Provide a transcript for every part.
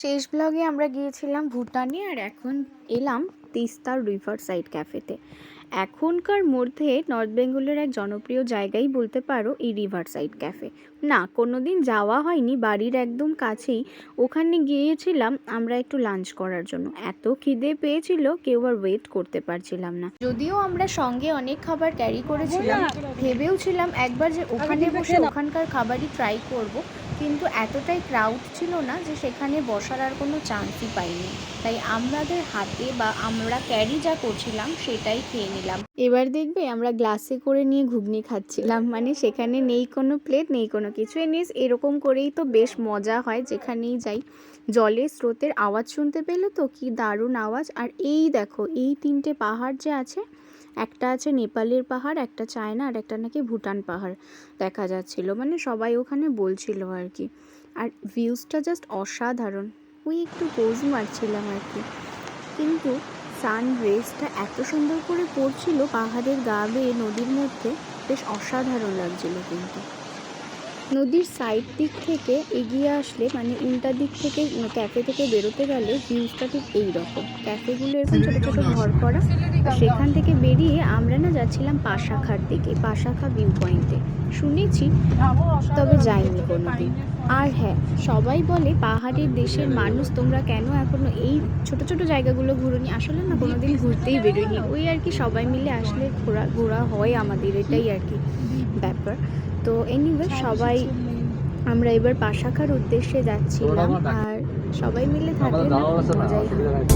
শেষ ব্লগে আমরা গিয়েছিলাম ভুটানে, আর এখন এলাম তিস্তার রিভার সাইড ক্যাফেতে। এখনকার মধ্যে নর্থ বেঙ্গলের এক জনপ্রিয় জায়গাই বলতে পারো এই রিভার সাইড ক্যাফে। না, কোনোদিন যাওয়া হয়নি, বাড়ির একদম কাছেই। ওখানে গিয়েছিলাম আমরা একটু লাঞ্চ করার জন্য। এত খিদে পেয়েছিল, কেউ আর ওয়েট করতে পারছিলাম না। যদিও আমরা সঙ্গে অনেক খাবার ক্যারি করেছিলাম, ভেবেওছিলাম একবার যে ওখানে বসে ওখানকার খাবারই ট্রাই করব, কিন্তু এতটাই ক্রাউড ছিল না যে সেখানে বসার আর কোনো চান্সই পাইনি। তাই আমাদের হাতে বা আমরা ক্যারি যা করছিলাম সেটাই খেয়ে নিলাম। এবার দেখবে আমরা গ্লাসে করে নিয়ে ঘুগনি খাচ্ছিলাম, মানে সেখানে নেই কোনো প্লেট, নেই কোনো কিছু। এরকম করেই তো বেশ মজা হয় যেখানেই যাই। জলের স্রোতের আওয়াজ শুনতে পেলে তো কি দারুণ আওয়াজ। আর এই দেখো, এই তিনটে পাহাড় যে আছে, একটা আছে নেপালের পাহাড়, একটা চায়না, আর একটা নাকি ভুটান পাহাড় দেখা যাচ্ছিল। মানে সবাই ওখানে বলছিল আর কি। আর ভিউজটা জাস্ট অসাধারণ। ওই একটু পোজ মারছিলাম আর কি, কিন্তু সান রেসটা এত সুন্দর করে পড়ছিল পাহাড়ের গা বেয়ে নদীর মধ্যে, বেশ অসাধারণ লাগছিল। কিন্তু নদীর সাইড দিক থেকে এগিয়ে আসলে, মানে উল্টা দিক থেকে ক্যাফে থেকে বেরোতে গেলে ভিউজটা ঠিক এইরকম। ক্যাফেগুলো এরকম ছোটো ছোটো ঘর করা, আর সেখান থেকে বেরিয়ে আমরা না যাচ্ছিলাম পাশাখার দিকে, পাশাখা ভিউ পয়েন্টে। শুনেছি, তবে যাইনি কোনোদিন। আর হ্যাঁ, সবাই বলে পাহাড়ের দেশের মানুষ, তোমরা কেন এখনো এই ছোট ছোট জায়গাগুলো ঘুরোনি? আসলে না, কোনোদিন ঘুরতেই বেরোয়নি। ওই আর কি, সবাই মিলে আসলে ঘোরা হয় আমাদের, এটাই আর কি ব্যাপার। তো এনিওয়ে, সবাই আমরা এবার পাশাখার উদ্দেশ্যে যাচ্ছিলাম, আর সবাই মিলে থাকলে না খুব মজাই হয়।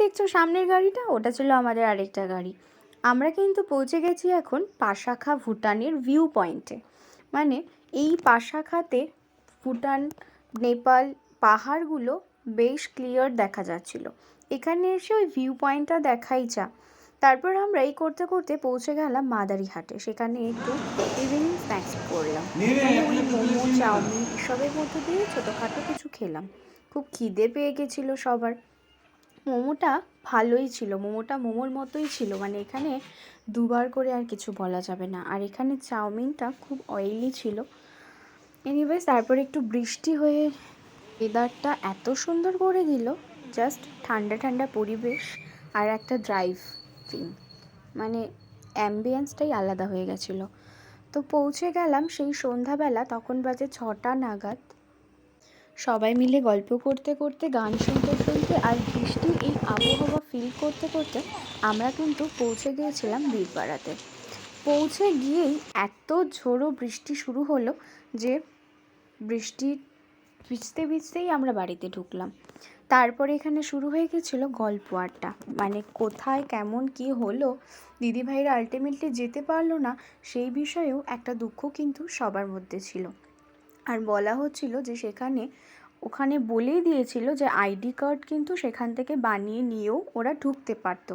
দেখছো সামনের গাড়িটা, ওটা ছিল আমাদের আরেকটা গাড়ি। আমরা কিন্তু পৌঁছে গেছি এখন পাশাখা ভুটানের ভিউ পয়েন্টে। মানে এই পাশাখাতে ভুটান, নেপাল পাহাড়গুলো বেশ ক্লিয়ার দেখা যাচ্ছিল। এখানে এসে ওই ভিউ পয়েন্টটা দেখাই যা। তারপর আমরা এই করতে করতে পৌঁছে গেলাম মাদারিহাটে। সেখানে একটু ইভিনিং স্ন্যাক্স করলাম, ওই মোমো, চাউমিন এসবের মধ্যে দিয়ে ছোটোখাটো কিছু খেলাম। খুব খিদে পেয়ে গেছিলো সবার। মোমোটা ভালোই ছিল, মোমোটা মোমোর মতোই ছিল, মানে এখানে দুবার করে আর কিছু বলা যাবে না। আর এখানে চাউমিনটা খুব অয়েলি ছিল। এনিওয়েজ, তারপর একটু বৃষ্টি হয়ে ওয়েদারটা এত সুন্দর করে দিল, জাস্ট ঠান্ডা ঠান্ডা পরিবেশ আর একটা ড্রাইভিং, মানে অ্যাম্বিয়েন্সটাই আলাদা হয়ে গেছিলো। তো পৌঁছে গেলাম সেই সন্ধ্যাবেলা, তখন বাজে 6টা নাগাদ। সবাই মিলে গল্প করতে করতে, গান শুনতে শুনতে আর বৃষ্টির এই আবহাওয়া ফিল করতে করতে আমরা কিন্তু পৌঁছে গিয়েছিলাম বীরপাড়াতে। পৌঁছে গিয়েই এত ঝোড়ো বৃষ্টি শুরু হলো যে বৃষ্টি ভিজতে ভিজতেই আমরা বাড়িতে ঢুকলাম। তারপরে এখানে শুরু হয়ে গেছিলো গল্প আড্ডা, মানে কোথায় কেমন কি হলো, দিদিভাইরা আলটিমেটলি যেতে পারলো না, সেই বিষয়েও একটা দুঃখ কিন্তু সবার মধ্যে ছিল। আর বলা হচ্ছিল যে ওখানে বলেই দিয়েছিল যে আইডি কার্ড কিন্তু সেখান থেকে বানিয়ে নিয়েও ওরা ঢুকতে পারতো।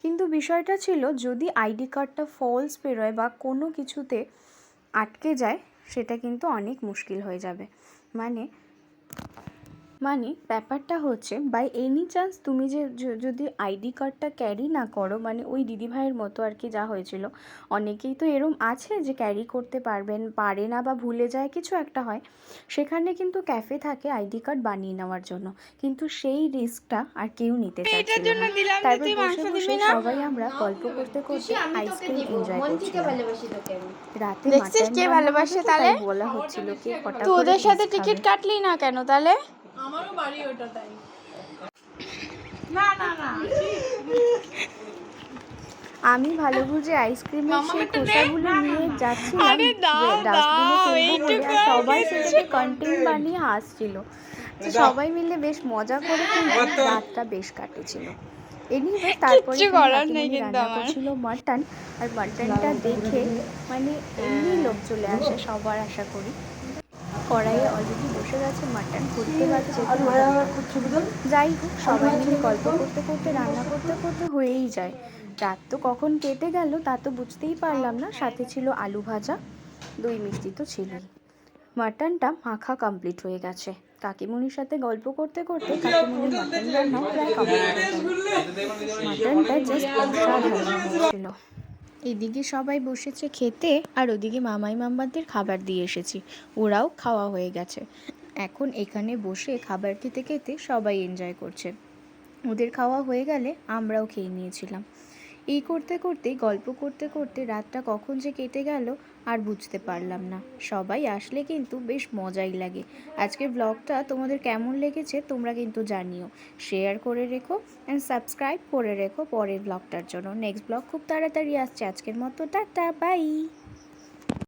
কিন্তু বিষয়টা ছিল, যদি আইডি কার্ডটা ফলস বেরোয় বা কোনো কিছুতে আটকে যায়, সেটা কিন্তু অনেক মুশকিল হয়ে যাবে। মানে ব্যাপারটা হচ্ছে, বাই এনি চান্স তুমি যদি আইডি কার্ডটা ক্যারি না করো, মানে ওই দিদিভাইয়ের মতো আর কি যা হয়েছিল, অনেকেই তো এরম আছে যে ক্যারি করতে পারে না বা ভুলে যায়, কিছু একটা হয়, সেখানে কিন্তু ক্যাফে থাকে আইডি কার্ড বানিয়ে নেওয়ার জন্য, কিন্তু সেই রিস্কটা আর কেউ নিতে চাইছিল না। তারপর বসে বসে সবাই আমরা গল্প করতে করতে আইসক্রিম এনজয় করছিলাম। রাতে বলা হচ্ছিল কি কটা করে ওদের সাথে টিকিট কাটলি না কেন তাহলে? আমারও বাড়ি ওটা, তাই না না না। আমি ভালো বুঝে আইসক্রিমের সেই খোসাগুলো নিয়ে যাচ্ছিলাম ডাস্টবিনে ফেলবো বলে, আর সবাই সেটাকে কন্টেন্ট বানিয়ে হাসছিল। সবাই মিলে বেশ মজা করে কিন্তু রাতটা বেশ কাটেছিল। এনিওয়ে, তারপরে রান্না করছিল মাটন, আর মাটনটা দেখে মানে এমনি লোক চলে আসে সবার, আশা করি। কড়াইয়ে অলরেডি বসে গেছে মাটন, করতে পারছে। যাই হোক, সবাই মিলে গল্প করতে করতে রান্না করতে করতে হয়েই যায়। রাত তো কখন কেটে গেল তা তো বুঝতেই পারলাম না। সাথে ছিল আলু ভাজা, দই মিষ্টি তো ছিলই। মাটনটা মাখা কমপ্লিট হয়ে গেছে। কাকিমুনির সাথে গল্প করতে করতে কাকিমুনির মাটন রান্নাও প্রায় কমপ্লিট হয়ে গেল। মাটনটা জাস্ট অসাধারণ হয়েছিল। এদিকে সবাই বসেছে খেতে, আর ওদিকে মামাই মাম্মাদের খাবার দিয়ে এসেছি, ওরাও খাওয়া হয়ে গেছে। এখন এখানে বসে খাবার খেতে খেতে সবাই এনজয় করছে। ওদের খাওয়া হয়ে গেলে আমরাও খেয়ে নিয়েছিলাম। এই করতে করতে গল্প করতে করতে রাতটা কখন যে কেটে গেল আর বুঝতে পারলাম না। সবাই আসলে কিন্তু বেশ মজাই লাগে। আজকের ব্লগটা তোমাদের কেমন লেগেছে তোমরা কিন্তু জানিও। শেয়ার করে রেখো অ্যান্ড সাবস্ক্রাইব করে রেখো পরের ব্লগটার জন্য। নেক্সট ব্লগ খুব তাড়াতাড়ি আসছে। আজকের মতো টাটা, বাই।